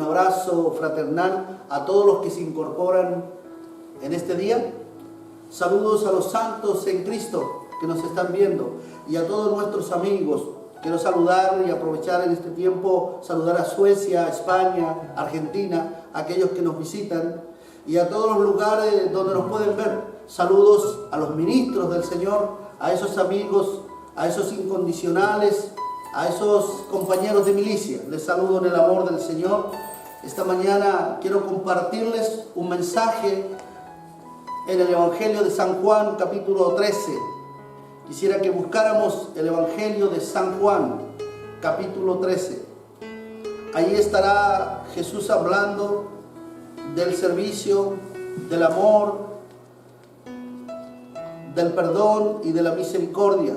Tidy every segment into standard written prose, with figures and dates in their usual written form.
abrazo fraternal a todos los que se incorporan en este día. Saludos a los santos en Cristo que nos están viendo y a todos nuestros amigos. Quiero saludar y aprovechar en este tiempo, saludar a Suecia, España, Argentina, a aquellos que nos visitan y a todos los lugares donde nos pueden ver. Saludos a los ministros del Señor, a esos amigos, a esos incondicionales, a esos compañeros de milicia. Les saludo en el amor del Señor. Esta mañana quiero compartirles un mensaje en el Evangelio de San Juan, capítulo 13. Quisiera que buscáramos el Evangelio de San Juan, capítulo 13. Ahí estará Jesús hablando del servicio, del amor, del perdón y de la misericordia.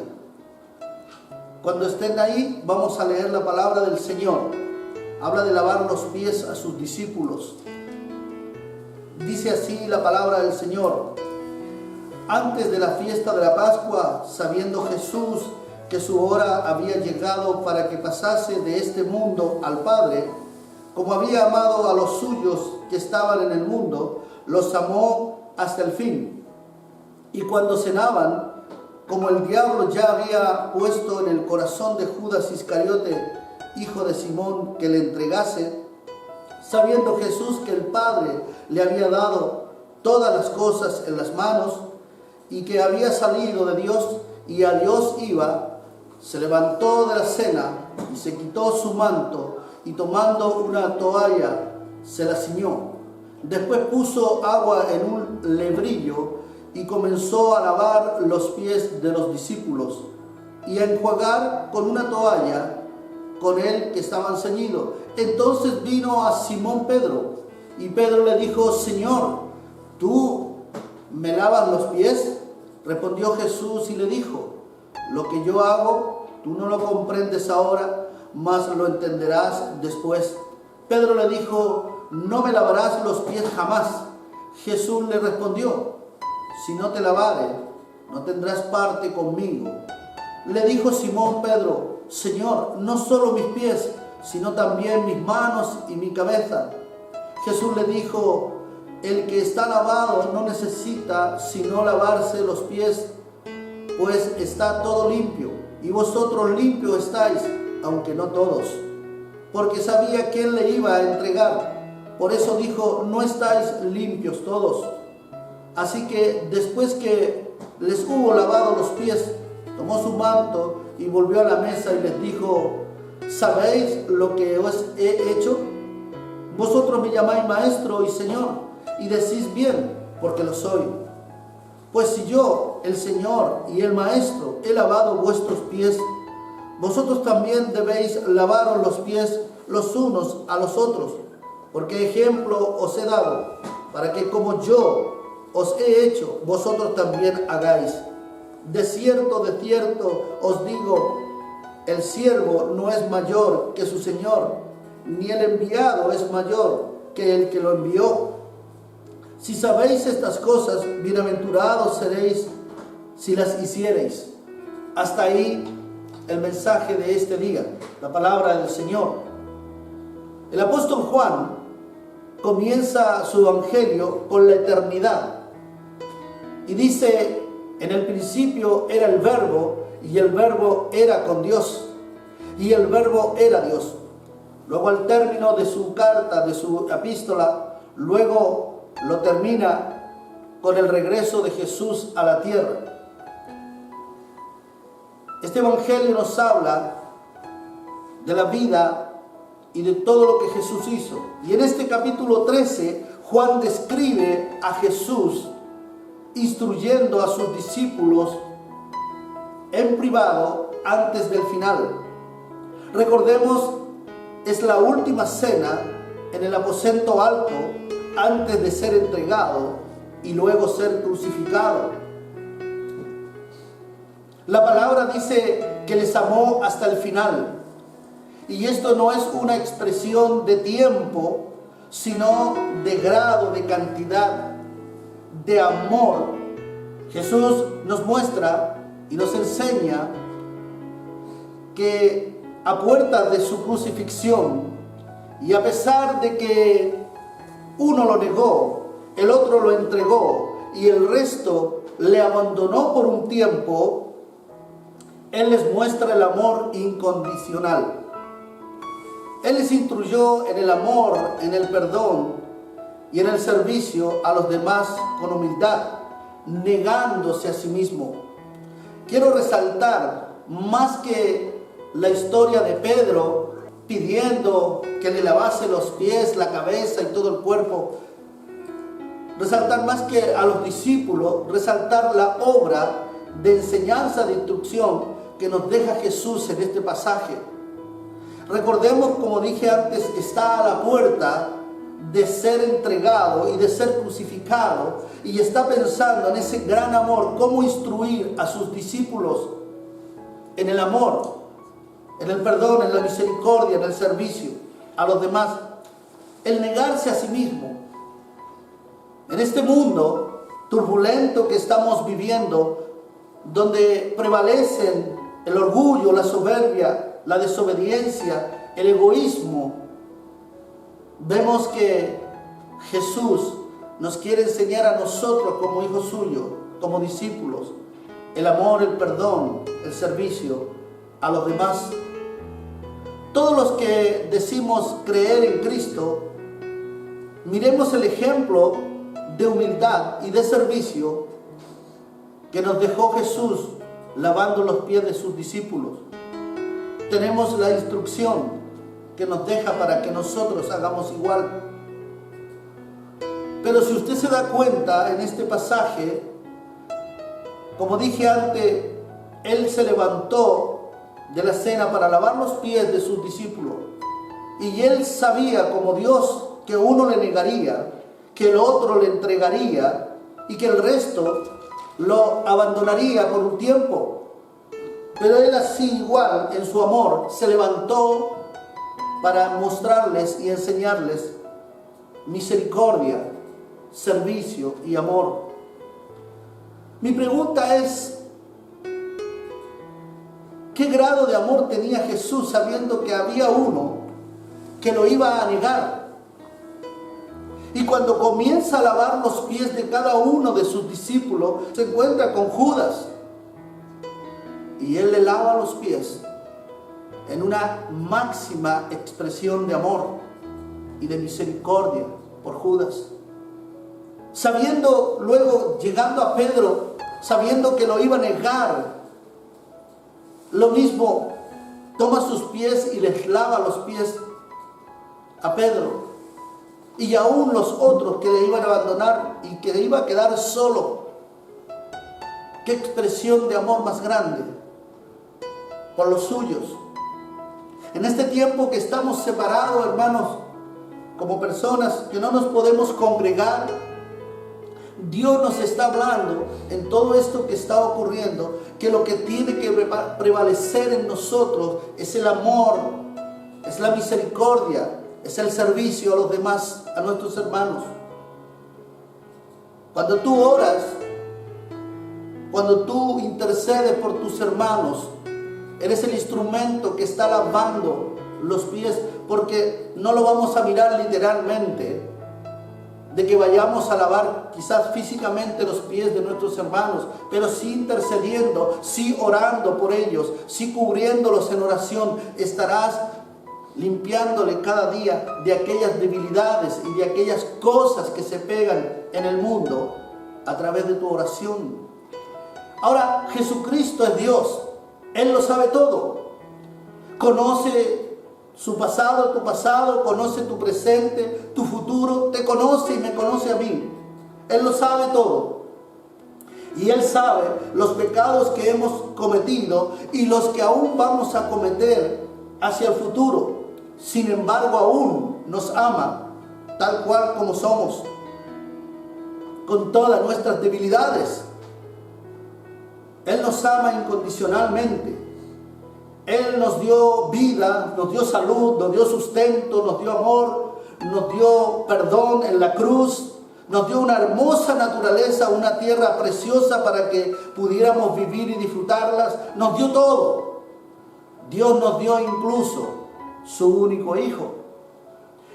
Cuando estén ahí, vamos a leer la palabra del Señor. Habla de lavar los pies a sus discípulos. Dice así la palabra del Señor: antes de la fiesta de la Pascua, sabiendo Jesús que su hora había llegado para que pasase de este mundo al Padre, como había amado a los suyos que estaban en el mundo, los amó hasta el fin. Y cuando cenaban, como el diablo ya había puesto en el corazón de Judas Iscariote, hijo de Simón, que le entregase, sabiendo Jesús que el Padre le había dado todas las cosas en las manos, y que había salido de Dios y a Dios iba, se levantó de la cena y se quitó su manto y tomando una toalla se la ciñó. Después puso agua en un lebrillo y comenzó a lavar los pies de los discípulos y a enjuagar con una toalla con él que estaban ceñidos. Entonces vino a Simón Pedro y Pedro le dijo: Señor, ¿tú me lavas los pies? Respondió Jesús y le dijo: lo que yo hago, tú no lo comprendes ahora, mas lo entenderás después. Pedro le dijo: no me lavarás los pies jamás. Jesús le respondió: si no te lavare, no tendrás parte conmigo. Le dijo Simón Pedro: Señor, no solo mis pies, sino también mis manos y mi cabeza. Jesús le dijo: el que está lavado no necesita sino lavarse los pies, pues está todo limpio, y vosotros limpios estáis, aunque no todos. Porque sabía quién le iba a entregar. Por eso dijo: no estáis limpios todos. Así que después que les hubo lavado los pies, tomó su manto y volvió a la mesa y les dijo: ¿sabéis lo que os he hecho? Vosotros me llamáis maestro y señor, y decís bien, porque lo soy. Pues si yo, el Señor y el Maestro, he lavado vuestros pies, vosotros también debéis lavaros los pies los unos a los otros, porque ejemplo os he dado, para que como yo os he hecho, vosotros también hagáis. De cierto os digo, el siervo no es mayor que su Señor, ni el enviado es mayor que el que lo envió. Si sabéis estas cosas, bienaventurados seréis si las hiciereis. Hasta ahí el mensaje de este día, la palabra del Señor. El apóstol Juan comienza su evangelio con la eternidad y dice: en el principio era el Verbo, y el Verbo era con Dios, y el Verbo era Dios. Luego, al término de su carta, de su epístola, luego lo termina con el regreso de Jesús a la tierra. Este evangelio nos habla de la vida y de todo lo que Jesús hizo. Y en este capítulo 13, Juan describe a Jesús instruyendo a sus discípulos en privado antes del final. Recordemos, es la última cena en el aposento alto antes de ser entregado y luego ser crucificado. La palabra dice que les amó hasta el final. Y esto no es una expresión de tiempo, sino de grado, de cantidad, de amor. Jesús nos muestra y nos enseña que a puertas de su crucifixión Y a pesar de que uno lo negó, el otro lo entregó y el resto le abandonó por un tiempo, Él les muestra el amor incondicional. Él les instruyó en el amor, en el perdón y en el servicio a los demás con humildad, negándose a sí mismo. Quiero resaltar, más que la historia de Pedro pidiendo que le lavase los pies, la cabeza y todo el cuerpo, resaltar más que a los discípulos, resaltar la obra de enseñanza, de instrucción que nos deja Jesús en este pasaje. Recordemos, como dije antes, está a la puerta de ser entregado y de ser crucificado, y está pensando en ese gran amor, cómo instruir a sus discípulos en el amor, en el perdón, en la misericordia, en el servicio a los demás, el negarse a sí mismo. En este mundo turbulento que estamos viviendo, donde prevalecen el orgullo, la soberbia, la desobediencia, el egoísmo, vemos que Jesús nos quiere enseñar a nosotros como hijos suyos, como discípulos, el amor, el perdón, el servicio a los demás. Todos los que decimos creer en Cristo, miremos el ejemplo de humildad y de servicio que nos dejó Jesús lavando los pies de sus discípulos. Tenemos la instrucción que nos deja para que nosotros hagamos igual. Pero si usted se da cuenta en este pasaje, como dije antes, Él se levantó de la cena para lavar los pies de sus discípulos. Y Él sabía, como Dios, que uno le negaría, que el otro le entregaría y que el resto lo abandonaría por un tiempo. Pero Él así igual, en su amor, se levantó para mostrarles y enseñarles misericordia, servicio y amor. Mi pregunta es, ¿qué grado de amor tenía Jesús sabiendo que había uno que lo iba a negar? Y cuando comienza a lavar los pies de cada uno de sus discípulos, se encuentra con Judas. Y Él le lava los pies en una máxima expresión de amor y de misericordia por Judas. Sabiendo, luego llegando a Pedro, sabiendo que lo iba a negar, lo mismo, toma sus pies y les lava los pies a Pedro. Y aún los otros que le iban a abandonar y que le iba a quedar solo. Qué expresión de amor más grande por los suyos. En este tiempo que estamos separados, hermanos, como personas que no nos podemos congregar, Dios nos está hablando en todo esto que está ocurriendo, que lo que tiene que prevalecer en nosotros es el amor, es la misericordia, es el servicio a los demás, a nuestros hermanos. Cuando tú oras, cuando tú intercedes por tus hermanos, eres el instrumento que está lavando los pies, porque no lo vamos a mirar literalmente, de que vayamos a lavar quizás físicamente los pies de nuestros hermanos, pero sí intercediendo, sí orando por ellos, sí cubriéndolos en oración. Estarás limpiándole cada día de aquellas debilidades y de aquellas cosas que se pegan en el mundo a través de tu oración. Ahora, Jesucristo es Dios. Él lo sabe todo. Conoce su pasado, tu pasado, conoce tu presente, tu futuro, te conoce y me conoce a mí. Él lo sabe todo. Y Él sabe los pecados que hemos cometido y los que aún vamos a cometer hacia el futuro. Sin embargo, aún nos ama tal cual como somos, con todas nuestras debilidades. Él nos ama incondicionalmente. Él nos dio vida, nos dio salud, nos dio sustento, nos dio amor, nos dio perdón en la cruz, nos dio una hermosa naturaleza, una tierra preciosa para que pudiéramos vivir y disfrutarlas. Nos dio todo. Dios nos dio incluso su único Hijo.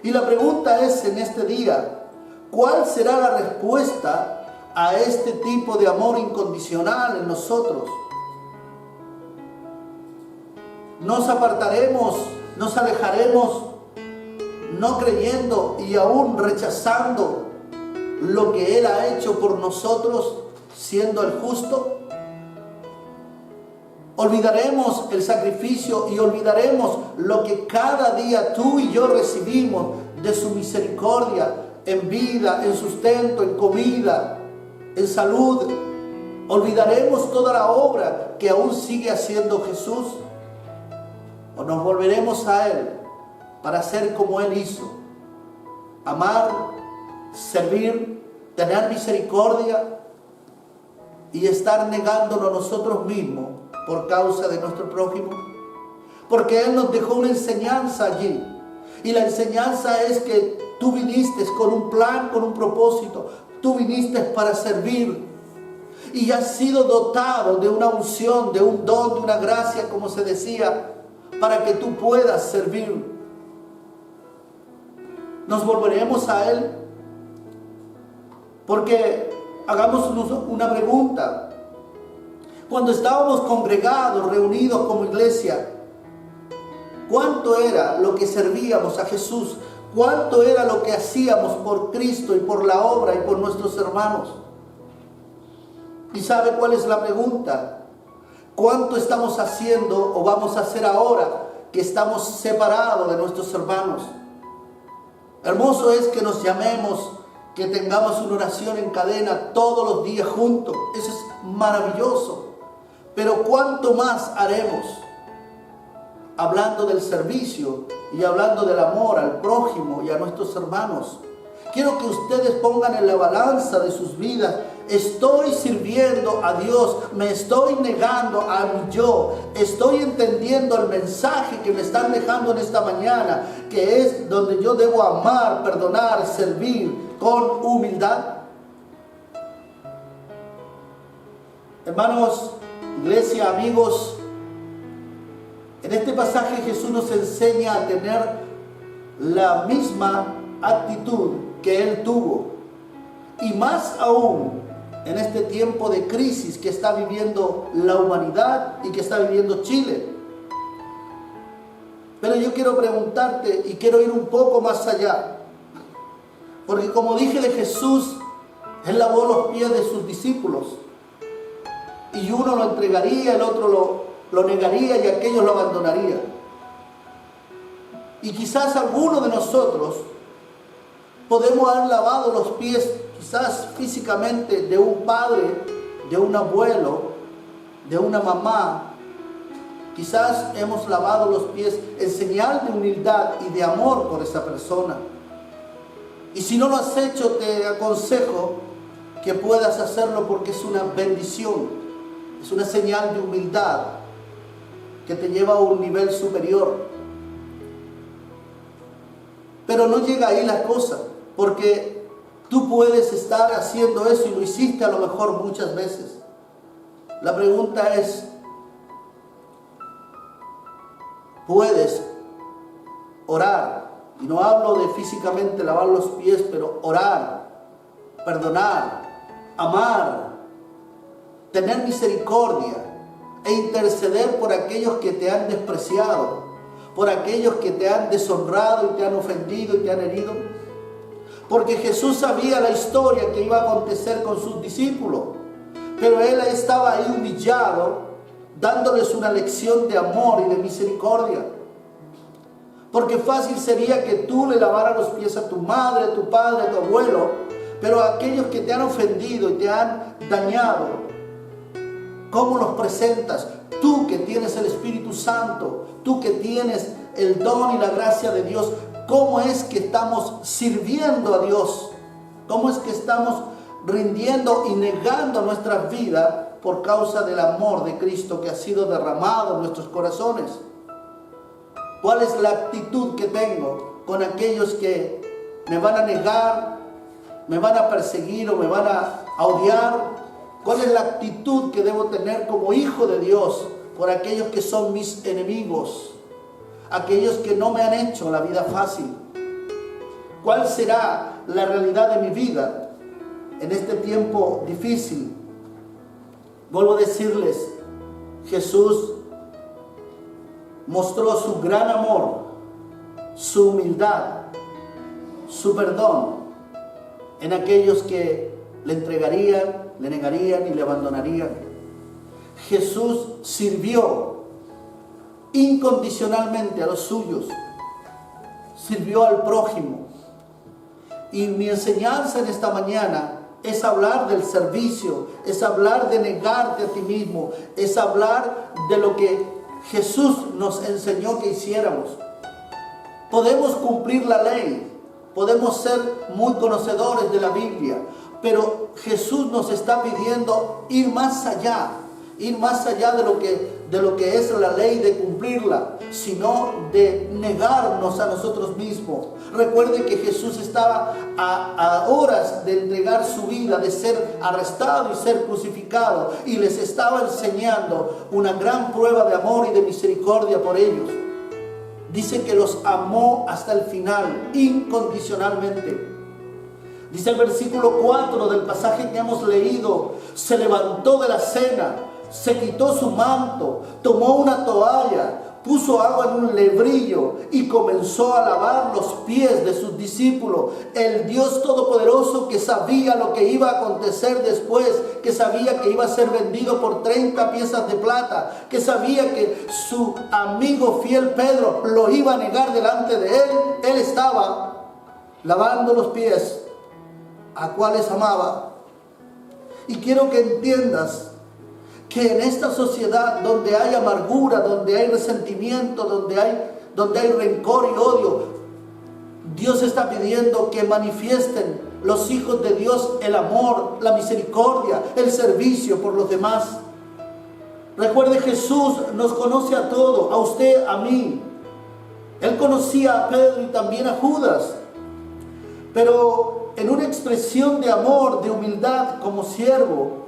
Y la pregunta es en este día, ¿cuál será la respuesta a este tipo de amor incondicional en nosotros? Nos apartaremos, nos alejaremos, no creyendo y aún rechazando lo que Él ha hecho por nosotros, siendo el justo. Olvidaremos el sacrificio y olvidaremos lo que cada día tú y yo recibimos de su misericordia en vida, en sustento, en comida, en salud. Olvidaremos toda la obra que aún sigue haciendo Jesús. O nos volveremos a Él para ser como Él hizo. Amar, servir, tener misericordia y estar negándonos a nosotros mismos por causa de nuestro prójimo. Porque Él nos dejó una enseñanza allí. Y la enseñanza es que tú viniste con un plan, con un propósito. Tú viniste para servir. Y has sido dotado de una unción, de un don, de una gracia, como se decía, para que tú puedas servir. Nos volveremos a Él. Porque hagamos una pregunta. Cuando estábamos congregados, reunidos como iglesia, ¿cuánto era lo que servíamos a Jesús? ¿Cuánto era lo que hacíamos por Cristo y por la obra y por nuestros hermanos? ¿Y sabe cuál es la pregunta? ¿Cuánto estamos haciendo o vamos a hacer ahora que estamos separados de nuestros hermanos? Hermoso es que nos llamemos, que tengamos una oración en cadena todos los días juntos. Eso es maravilloso. Pero ¿cuánto más haremos? Hablando del servicio y hablando del amor al prójimo y a nuestros hermanos. Quiero que ustedes pongan en la balanza de sus vidas. Estoy sirviendo a Dios, me estoy negando a mi yo, estoy entendiendo el mensaje que me están dejando en esta mañana, que es donde yo debo amar, perdonar, servir con humildad. Hermanos, iglesia, amigos, en este pasaje Jesús nos enseña a tener la misma actitud que Él tuvo, y más aún en este tiempo de crisis que está viviendo la humanidad y que está viviendo Chile. Pero yo quiero preguntarte y quiero ir un poco más allá, porque como dije de Jesús, Él lavó los pies de sus discípulos, y uno lo entregaría, el otro lo negaría y aquellos lo abandonarían. Y quizás algunos de nosotros podemos haber lavado los pies, quizás físicamente, de un padre, de un abuelo, de una mamá. Quizás hemos lavado los pies en señal de humildad y de amor por esa persona. Y si no lo has hecho, te aconsejo que puedas hacerlo, porque es una bendición. Es una señal de humildad que te lleva a un nivel superior. Pero no llega ahí la cosa, porque tú puedes estar haciendo eso y lo hiciste a lo mejor muchas veces. La pregunta es, ¿puedes orar? Y no hablo de físicamente lavar los pies, pero orar, perdonar, amar, tener misericordia e interceder por aquellos que te han despreciado, por aquellos que te han deshonrado y te han ofendido y te han herido. Porque Jesús sabía la historia que iba a acontecer con sus discípulos, pero Él estaba ahí humillado, dándoles una lección de amor y de misericordia. Porque fácil sería que tú le lavaras los pies a tu madre, a tu padre, a tu abuelo, pero a aquellos que te han ofendido y te han dañado, ¿cómo los presentas? Tú que tienes el Espíritu Santo, tú que tienes el don y la gracia de Dios, ¿cómo es que estamos sirviendo a Dios? ¿Cómo es que estamos rindiendo y negando nuestra vida por causa del amor de Cristo que ha sido derramado en nuestros corazones? ¿Cuál es la actitud que tengo con aquellos que me van a negar, me van a perseguir o me van a odiar? ¿Cuál es la actitud que debo tener como hijo de Dios por aquellos que son mis enemigos? Aquellos que no me han hecho la vida fácil. ¿Cuál será la realidad de mi vida en este tiempo difícil? Vuelvo a decirles, Jesús mostró su gran amor, su humildad, su perdón en aquellos que le entregarían, le negarían y le abandonarían. Jesús sirvió incondicionalmente a los suyos, sirvió al prójimo. Y mi enseñanza en esta mañana es hablar del servicio, es hablar de negarte a ti mismo, es hablar de lo que Jesús nos enseñó que hiciéramos. Podemos cumplir la ley, podemos ser muy conocedores de la Biblia, pero Jesús nos está pidiendo ir más allá de lo que es la ley, de cumplirla, sino de negarnos a nosotros mismos. Recuerde que Jesús estaba a horas de entregar su vida, de ser arrestado y ser crucificado, y les estaba enseñando una gran prueba de amor y de misericordia por ellos. Dice que los amó hasta el final, incondicionalmente. Dice el versículo 4 del pasaje que hemos leído: se levantó de la cena, se quitó su manto, tomó una toalla, puso agua en un lebrillo y comenzó a lavar los pies de sus discípulos. El Dios Todopoderoso, que sabía lo que iba a acontecer después, que sabía que iba a ser vendido por 30 piezas de plata, que sabía que su amigo fiel Pedro lo iba a negar delante de él estaba lavando los pies a cuales amaba. Y quiero que entiendas que en esta sociedad donde hay amargura, donde hay resentimiento, donde hay rencor y odio, Dios está pidiendo que manifiesten los hijos de Dios el amor, la misericordia, el servicio por los demás. Recuerde, Jesús nos conoce a todos, a usted, a mí. Él conocía a Pedro y también a Judas, pero en una expresión de amor, de humildad como siervo,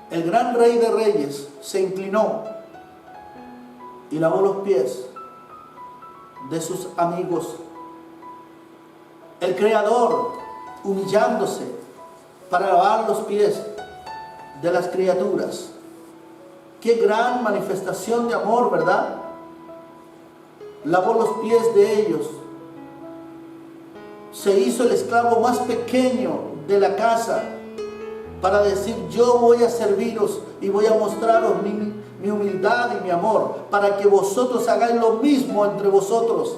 el gran Rey de Reyes se inclinó y lavó los pies de sus amigos. El Creador humillándose para lavar los pies de las criaturas. Qué gran manifestación de amor, ¿verdad? Lavó los pies de ellos. Se hizo el esclavo más pequeño de la casa para decir: yo voy a serviros y voy a mostraros mi humildad y mi amor, para que vosotros hagáis lo mismo entre vosotros.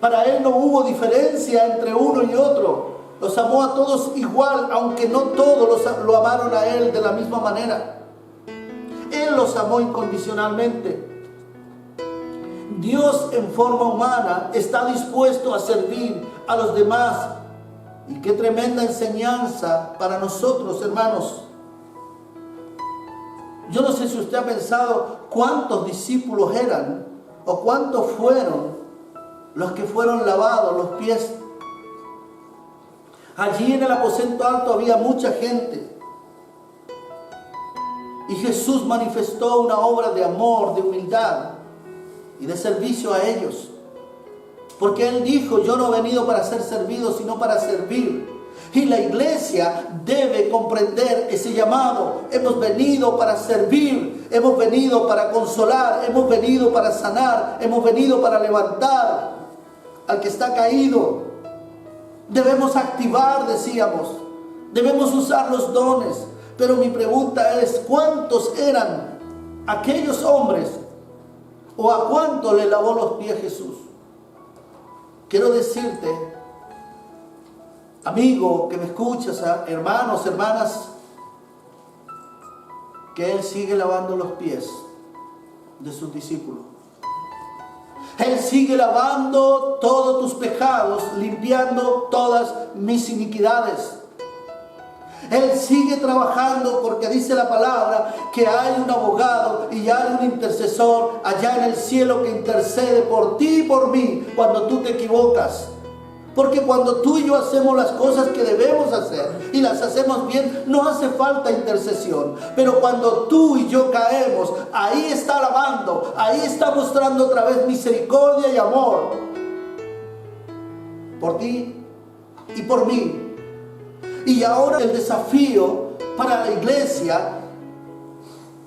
Para Él no hubo diferencia entre uno y otro. Los amó a todos igual, aunque no todos lo amaron a Él de la misma manera. Él los amó incondicionalmente. Dios en forma humana está dispuesto a servir a los demás. Y qué tremenda enseñanza para nosotros, hermanos. Yo no sé si usted ha pensado cuántos discípulos eran o cuántos fueron los que fueron lavados los pies. Allí en el aposento alto había mucha gente. Y Jesús manifestó una obra de amor, de humildad y de servicio a ellos. Porque Él dijo: yo no he venido para ser servido, sino para servir. Y la iglesia debe comprender ese llamado. Hemos venido para servir, hemos venido para consolar, hemos venido para sanar, hemos venido para levantar al que está caído. Debemos activar, decíamos, debemos usar los dones. Pero mi pregunta es: ¿cuántos eran aquellos hombres? ¿O a cuánto le lavó los pies Jesús? Quiero decirte, amigo que me escuchas, hermanos, hermanas, que Él sigue lavando los pies de sus discípulos. Él sigue lavando todos tus pecados, limpiando todas mis iniquidades. Él sigue trabajando, porque dice la palabra que hay un abogado y hay un intercesor allá en el cielo que intercede por ti y por mí cuando tú te equivocas. Porque cuando tú y yo hacemos las cosas que debemos hacer y las hacemos bien, no hace falta intercesión. Pero cuando tú y yo caemos, ahí está lavando, ahí está mostrando otra vez misericordia y amor. por ti y por mí. Y ahora el desafío para la iglesia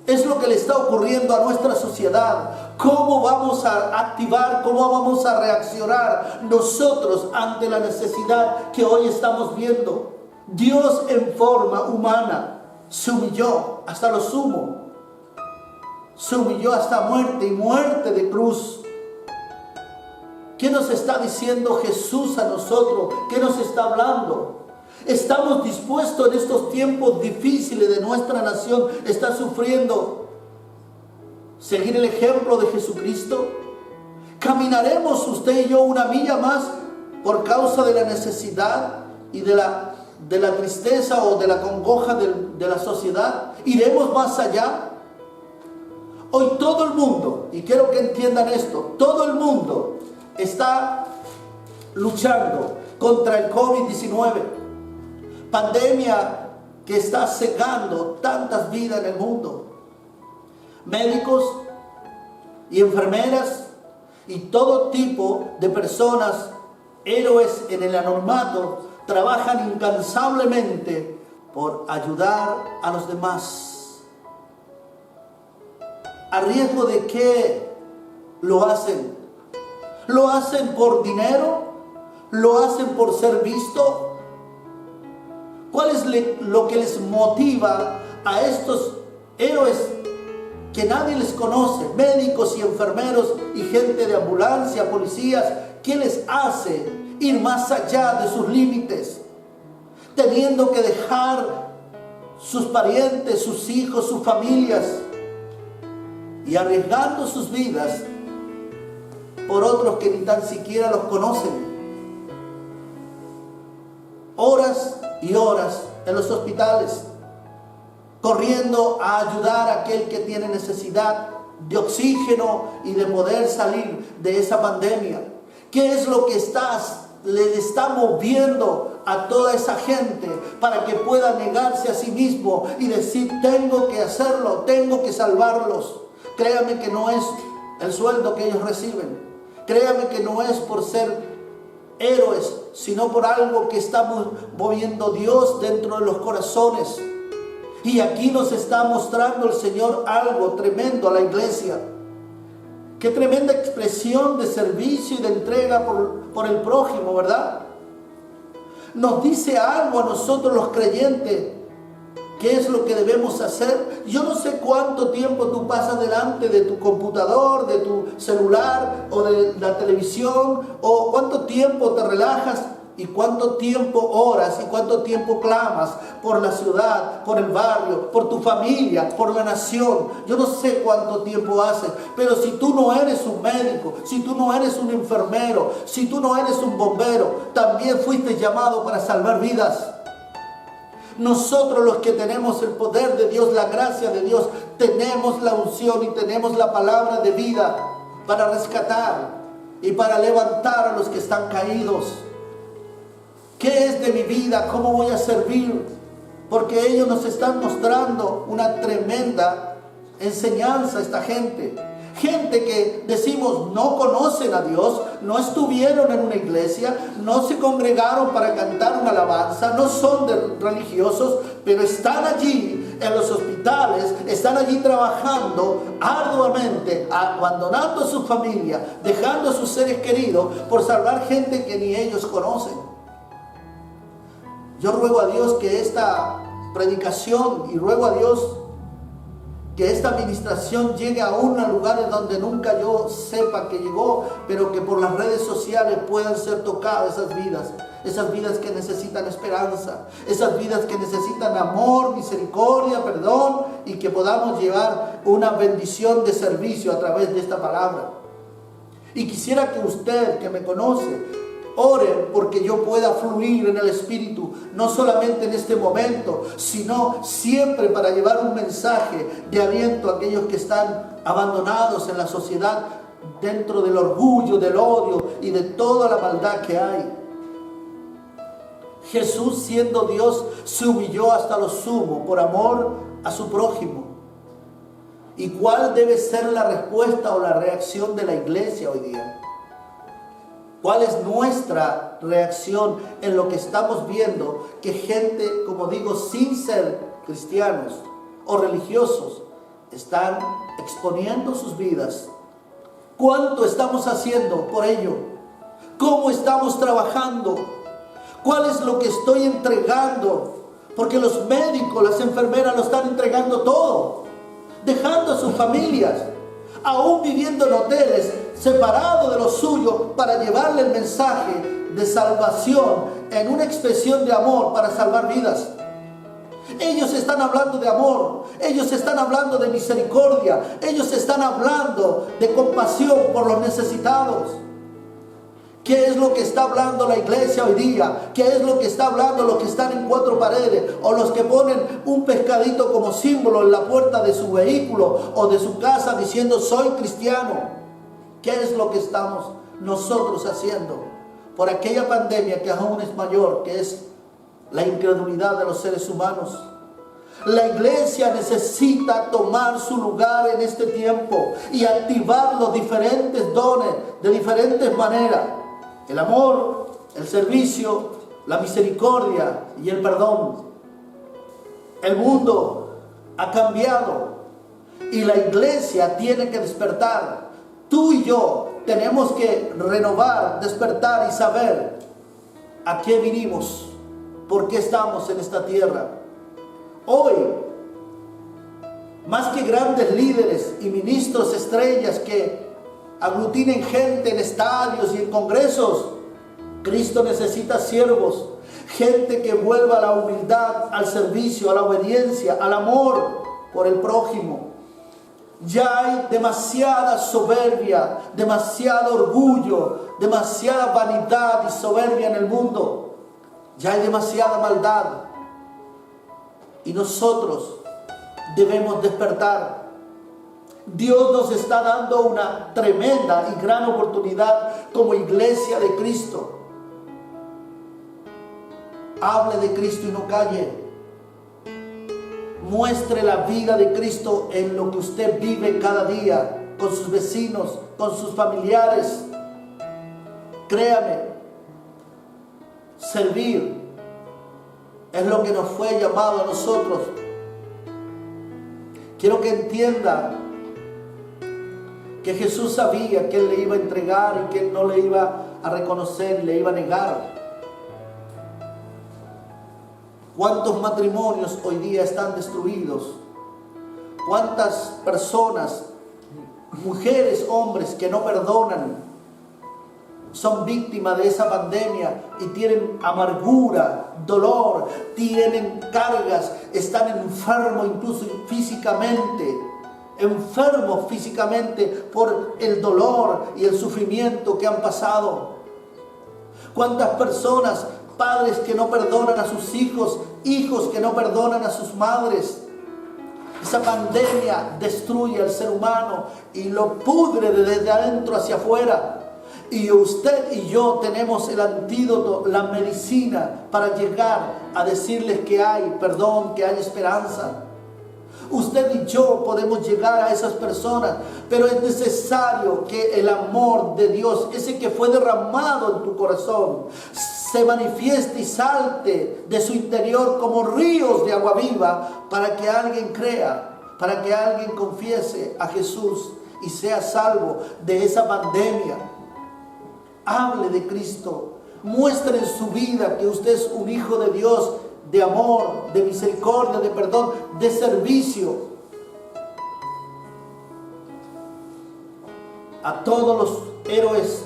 es lo que le está ocurriendo a nuestra sociedad. ¿Cómo vamos a activar, cómo vamos a reaccionar nosotros ante la necesidad que hoy estamos viendo? Dios en forma humana se humilló hasta lo sumo. Se humilló hasta muerte y muerte de cruz. ¿Qué nos está diciendo Jesús a nosotros? ¿Qué nos está hablando? ¿Estamos dispuestos en estos tiempos difíciles de nuestra nación, está sufriendo, seguir el ejemplo de Jesucristo? ¿Caminaremos usted y yo una milla más por causa de la necesidad y de la tristeza o de la congoja de la sociedad? ¿Iremos más allá? Hoy todo el mundo, y quiero que entiendan esto, todo el mundo está luchando contra el COVID-19, pandemia que está cegando tantas vidas en el mundo. Médicos y enfermeras y todo tipo de personas, héroes en el anonimato, trabajan incansablemente por ayudar a los demás. ¿A riesgo de qué lo hacen? ¿Lo hacen por dinero? ¿Lo hacen por ser visto? ¿Cuál es lo que les motiva a estos héroes que nadie les conoce? Médicos y enfermeros y gente de ambulancia, policías. ¿Qué les hace ir más allá de sus límites? Teniendo que dejar sus parientes, sus hijos, sus familias y arriesgando sus vidas por otros que ni tan siquiera los conocen. Horas y horas en los hospitales, corriendo a ayudar a aquel que tiene necesidad de oxígeno y de poder salir de esa pandemia. ¿Qué es lo que le está moviendo a toda esa gente para que pueda negarse a sí mismo y decir: tengo que hacerlo, tengo que salvarlos? Créame que no es el sueldo que ellos reciben. Créame que no es por ser héroes, sino por algo que está moviendo Dios dentro de los corazones. Y aquí nos está mostrando el Señor algo tremendo a la iglesia. Qué tremenda expresión de servicio y de entrega por el prójimo, ¿verdad? Nos dice algo a nosotros los creyentes. ¿Qué es lo que debemos hacer? Yo no sé cuánto tiempo tú pasas delante de tu computador, de tu celular o de la televisión, o cuánto tiempo te relajas y cuánto tiempo oras y cuánto tiempo clamas por la ciudad, por el barrio, por tu familia, por la nación. Yo no sé cuánto tiempo haces, pero si tú no eres un médico, si tú no eres un enfermero, si tú no eres un bombero, también fuiste llamado para salvar vidas. Nosotros los que tenemos el poder de Dios, la gracia de Dios, tenemos la unción y tenemos la palabra de vida para rescatar y para levantar a los que están caídos. ¿Qué es de mi vida? ¿Cómo voy a servir? Porque ellos nos están mostrando una tremenda enseñanza a esta gente. Gente que decimos no conocen a Dios, no estuvieron en una iglesia, no se congregaron para cantar una alabanza, no son religiosos, pero están allí en los hospitales, están allí trabajando arduamente, abandonando a su familia, dejando a sus seres queridos por salvar gente que ni ellos conocen. Yo ruego a Dios que esta predicación y ruego a Dios que esta administración llegue aún a lugares donde nunca yo sepa que llegó, pero que por las redes sociales puedan ser tocadas esas vidas que necesitan esperanza, esas vidas que necesitan amor, misericordia, perdón, y que podamos llevar una bendición de servicio a través de esta palabra. Y quisiera que usted, que me conoce, ore porque yo pueda fluir en el Espíritu, no solamente en este momento, sino siempre para llevar un mensaje de aliento a aquellos que están abandonados en la sociedad, dentro del orgullo, del odio y de toda la maldad que hay. Jesús, siendo Dios, se humilló hasta lo sumo por amor a su prójimo. ¿Y cuál debe ser la respuesta o la reacción de la iglesia hoy día? ¿Cuál es nuestra reacción en lo que estamos viendo? Que gente, como digo, sin ser cristianos o religiosos, están exponiendo sus vidas. ¿Cuánto estamos haciendo por ello? ¿Cómo estamos trabajando? ¿Cuál es lo que estoy entregando? Porque los médicos, las enfermeras lo están entregando todo, dejando a sus familias, aún viviendo en hoteles, separados de lo suyo, para llevarle el mensaje de salvación en una expresión de amor para salvar vidas. Ellos están hablando de amor, ellos están hablando de misericordia, ellos están hablando de compasión por los necesitados. ¿Qué es lo que está hablando la iglesia hoy día? ¿Qué es lo que está hablando los que están en cuatro paredes? O los que ponen un pescadito como símbolo en la puerta de su vehículo o de su casa diciendo soy cristiano. ¿Qué es lo que estamos nosotros haciendo? Por aquella pandemia que aún es mayor, que es la incredulidad de los seres humanos. La iglesia necesita tomar su lugar en este tiempo y activar los diferentes dones de diferentes maneras. El amor, el servicio, la misericordia y el perdón. El mundo ha cambiado y la iglesia tiene que despertar. Tú y yo tenemos que renovar, despertar y saber a qué vinimos, por qué estamos en esta tierra. Hoy, más que grandes líderes y ministros estrellas que aglutinen gente en estadios y en congresos, Cristo necesita siervos, gente que vuelva a la humildad, al servicio, a la obediencia, al amor por el prójimo. Ya hay demasiada soberbia, demasiado orgullo, demasiada vanidad y soberbia en el mundo. Ya hay demasiada maldad. Y nosotros debemos despertar. Dios nos está dando una tremenda y gran oportunidad como iglesia de Cristo. Hable de Cristo y no calle. Muestre la vida de Cristo en lo que usted vive cada día, con sus vecinos, con sus familiares. Créame, servir es lo que nos fue llamado a nosotros. Quiero que entienda que Jesús sabía que Él le iba a entregar y que Él no le iba a reconocer y le iba a negar. ¿Cuántos matrimonios hoy día están destruidos? ¿Cuántas personas, mujeres, hombres que no perdonan, son víctimas de esa pandemia y tienen amargura, dolor, tienen cargas, están enfermos incluso físicamente? Enfermos físicamente por el dolor y el sufrimiento que han pasado. ¿Cuántas personas, padres que no perdonan a sus hijos, hijos que no perdonan a sus madres? Esa pandemia destruye al ser humano y lo pudre desde adentro hacia afuera. Y usted y yo tenemos el antídoto, la medicina para llegar a decirles que hay perdón, que hay esperanza. Usted y yo podemos llegar a esas personas, pero es necesario que el amor de Dios, ese que fue derramado en tu corazón, se manifieste y salte de su interior como ríos de agua viva para que alguien crea, para que alguien confiese a Jesús y sea salvo de esa pandemia. Hable de Cristo, muestre en su vida que usted es un hijo de Dios, de amor, de misericordia, de perdón, de servicio. A todos los héroes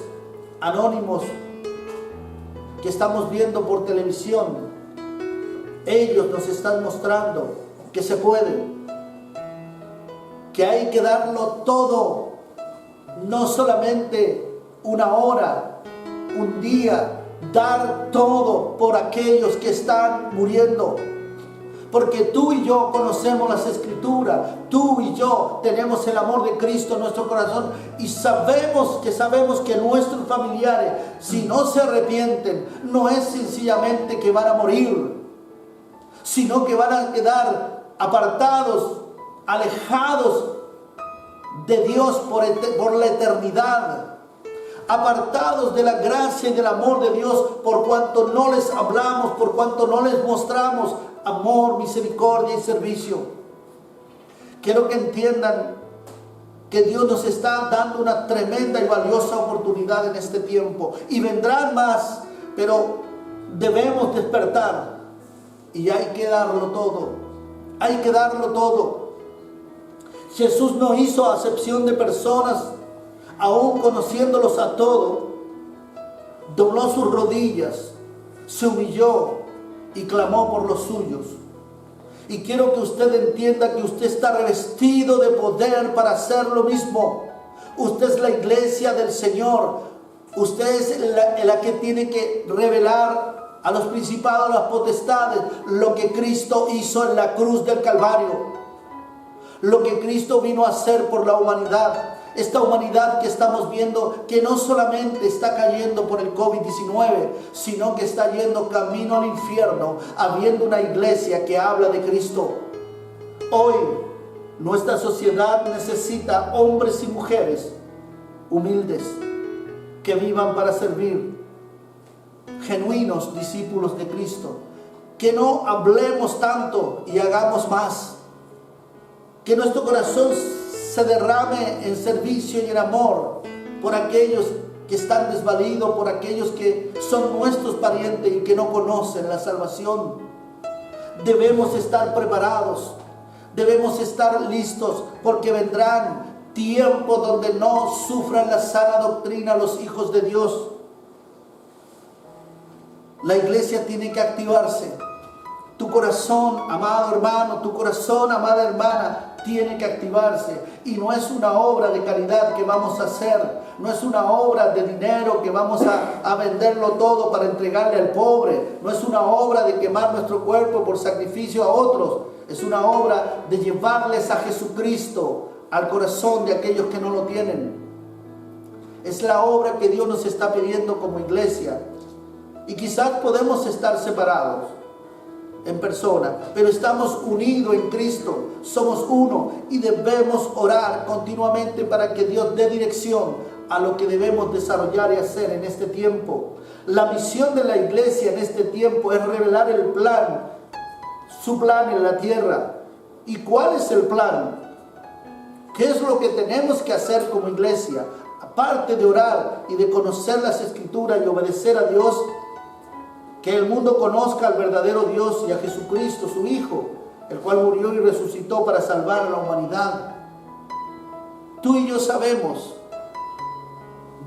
anónimos que estamos viendo por televisión, ellos nos están mostrando que se puede, que hay que darlo todo, no solamente una hora, un día, dar todo por aquellos que están muriendo. Porque tú y yo conocemos las Escrituras, tú y yo tenemos el amor de Cristo en nuestro corazón y sabemos que nuestros familiares, si no se arrepienten, no es sencillamente que van a morir, sino que van a quedar apartados, alejados de Dios por la eternidad. apartados de la gracia y del amor de Dios, por cuanto no les hablamos, por cuanto no les mostramos amor, misericordia y servicio. Quiero que entiendan que Dios nos está dando una tremenda y valiosa oportunidad en este tiempo, y vendrán más, pero debemos despertar, y hay que darlo todo. Hay que darlo todo. Jesús no hizo acepción de personas, aún conociéndolos a todos. Dobló sus rodillas, se humilló y clamó por los suyos. Y quiero que usted entienda que usted está revestido de poder para hacer lo mismo. Usted es la iglesia del Señor. Usted es la que tiene que revelar a los principados, a las potestades, lo que Cristo hizo en la cruz del Calvario. Lo que Cristo vino a hacer por la humanidad. Esta humanidad que estamos viendo, que no solamente está cayendo por el COVID-19, sino que está yendo camino al infierno, habiendo una iglesia que habla de Cristo. Hoy, nuestra sociedad necesita hombres y mujeres humildes, que vivan para servir, genuinos discípulos de Cristo. Que no hablemos tanto y hagamos más. Que nuestro corazón se derrame en servicio y en amor por aquellos que están desvalidos, por aquellos que son nuestros parientes y que no conocen la salvación. Debemos estar preparados, debemos estar listos, porque vendrán tiempos donde no sufran la sana doctrina los hijos de Dios. La iglesia tiene que activarse. Tu corazón, amado hermano, tu corazón, amada hermana, tiene que activarse. Y no es una obra de caridad que vamos a hacer. No es una obra de dinero que vamos a venderlo todo para entregarle al pobre. No es una obra de quemar nuestro cuerpo por sacrificio a otros. Es una obra de llevarles a Jesucristo al corazón de aquellos que no lo tienen. Es la obra que Dios nos está pidiendo como iglesia. Y quizás podemos estar separados en persona, pero estamos unidos en Cristo, somos uno, y debemos orar continuamente para que Dios dé dirección a lo que debemos desarrollar y hacer en este tiempo. La misión de la iglesia en este tiempo es revelar el plan, su plan en la tierra. ¿Y cuál es el plan? ¿Qué es lo que tenemos que hacer como iglesia? Aparte de orar y de conocer las Escrituras y obedecer a Dios, que el mundo conozca al verdadero Dios y a Jesucristo, su Hijo, el cual murió y resucitó para salvar a la humanidad. Tú y yo sabemos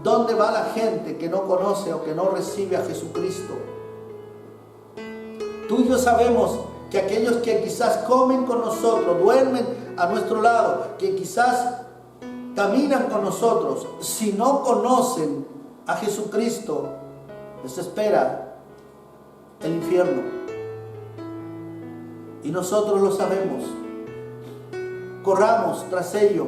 dónde va la gente que no conoce o que no recibe a Jesucristo. Tú y yo sabemos que aquellos que quizás comen con nosotros, duermen a nuestro lado, que quizás caminan con nosotros, si no conocen a Jesucristo, les espera el infierno. Y nosotros lo sabemos. Corramos tras ello,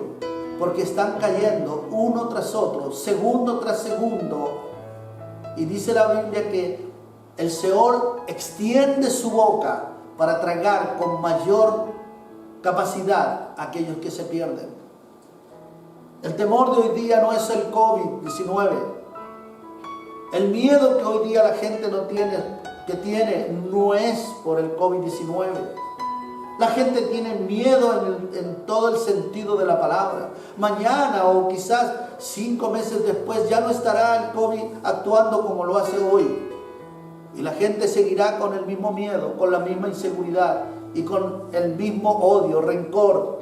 porque están cayendo uno tras otro, segundo tras segundo. Y dice la Biblia que el Seol extiende su boca para tragar con mayor capacidad a aquellos que se pierden. El temor de hoy día no es el COVID-19. El miedo que hoy día la gente tiene no es por el COVID-19. La gente tiene miedo en todo el sentido de la palabra. Mañana o quizás 5 meses después ya no estará el COVID actuando como lo hace hoy. Y la gente seguirá con el mismo miedo, con la misma inseguridad y con el mismo odio, rencor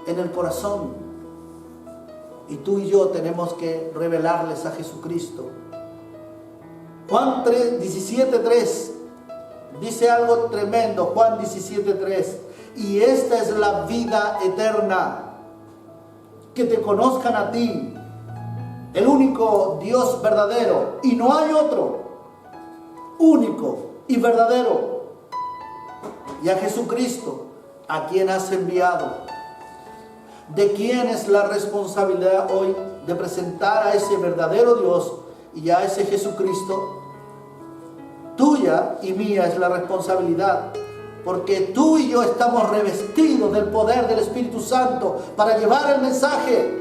en el corazón. Y tú y yo tenemos que revelarles a Jesucristo. Juan 17:3 dice algo tremendo. Juan 17:3: y esta es la vida eterna, que te conozcan a ti, el único Dios verdadero, y no hay otro, único y verdadero, y a Jesucristo, a quien has enviado. ¿De quién es la responsabilidad hoy de presentar a ese verdadero Dios y a ese Jesucristo? Tuya y mía es la responsabilidad, porque tú y yo estamos revestidos del poder del Espíritu Santo para llevar el mensaje.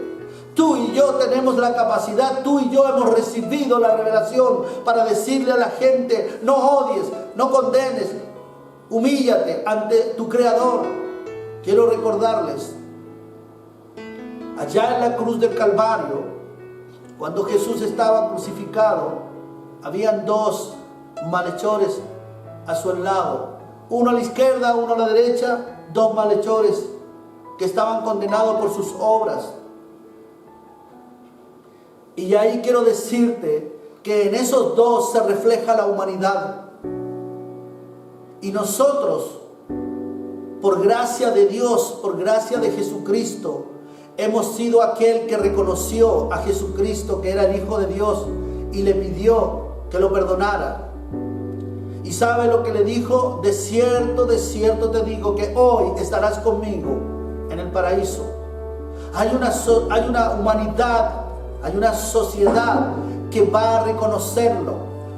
Tú y yo tenemos la capacidad, tú y yo hemos recibido la revelación para decirle a la gente: no odies, no condenes, humíllate ante tu Creador. Quiero recordarles, allá en la cruz del Calvario, cuando Jesús estaba crucificado, habían dos malhechores a su lado, uno a la izquierda, uno a la derecha, dos malhechores que estaban condenados por sus obras. Y ahí quiero decirte que en esos dos se refleja la humanidad. Y nosotros, por gracia de Dios, por gracia de Jesucristo, hemos sido aquel que reconoció a Jesucristo que era el Hijo de Dios y le pidió que lo perdonara. ¿Y sabe lo que le dijo? De cierto te digo que hoy estarás conmigo en el paraíso. Hay una humanidad, hay una sociedad que va a reconocerlo,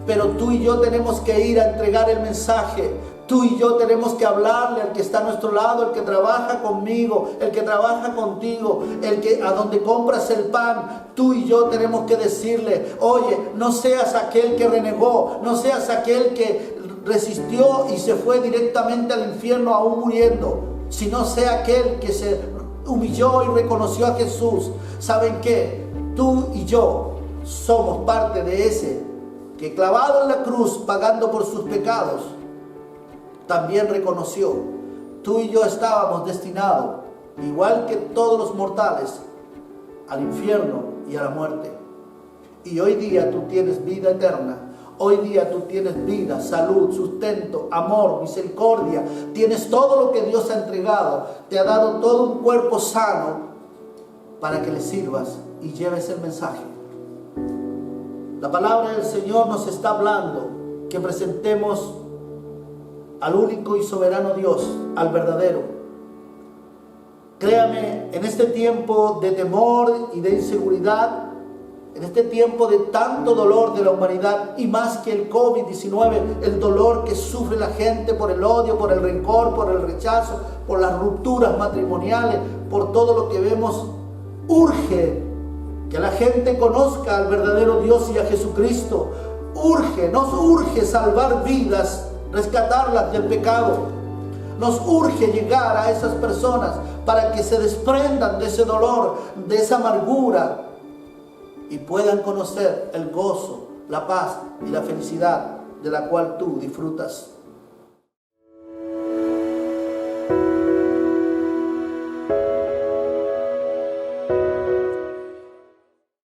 pero tú y yo tenemos que ir a entregar el mensaje. Tú y yo tenemos que hablarle al que está a nuestro lado, el que trabaja conmigo, el que trabaja contigo, el que a donde compras el pan. Tú y yo tenemos que decirle: oye, no seas aquel que renegó, no seas aquel que resistió y se fue directamente al infierno aún muriendo, sino sea aquel que se humilló y reconoció a Jesús. ¿Saben qué? Tú y yo somos parte de ese que, clavado en la cruz, pagando por sus pecados, también reconoció: tú y yo estábamos destinados, igual que todos los mortales, al infierno y a la muerte. Y hoy día tú tienes vida eterna. Hoy día tú tienes vida, salud, sustento, amor, misericordia. Tienes todo lo que Dios ha entregado. Te ha dado todo un cuerpo sano para que le sirvas y lleves el mensaje. La palabra del Señor nos está hablando que presentemos al único y soberano Dios, al verdadero. Créame, en este tiempo de temor y de inseguridad, en este tiempo de tanto dolor de la humanidad, y más que el COVID-19, el dolor que sufre la gente por el odio, por el rencor, por el rechazo, por las rupturas matrimoniales, por todo lo que vemos, urge que la gente conozca al verdadero Dios y a Jesucristo. Nos urge salvar vidas, rescatarlas del pecado. Nos urge llegar a esas personas para que se desprendan de ese dolor, de esa amargura, y puedan conocer el gozo, la paz y la felicidad de la cual tú disfrutas.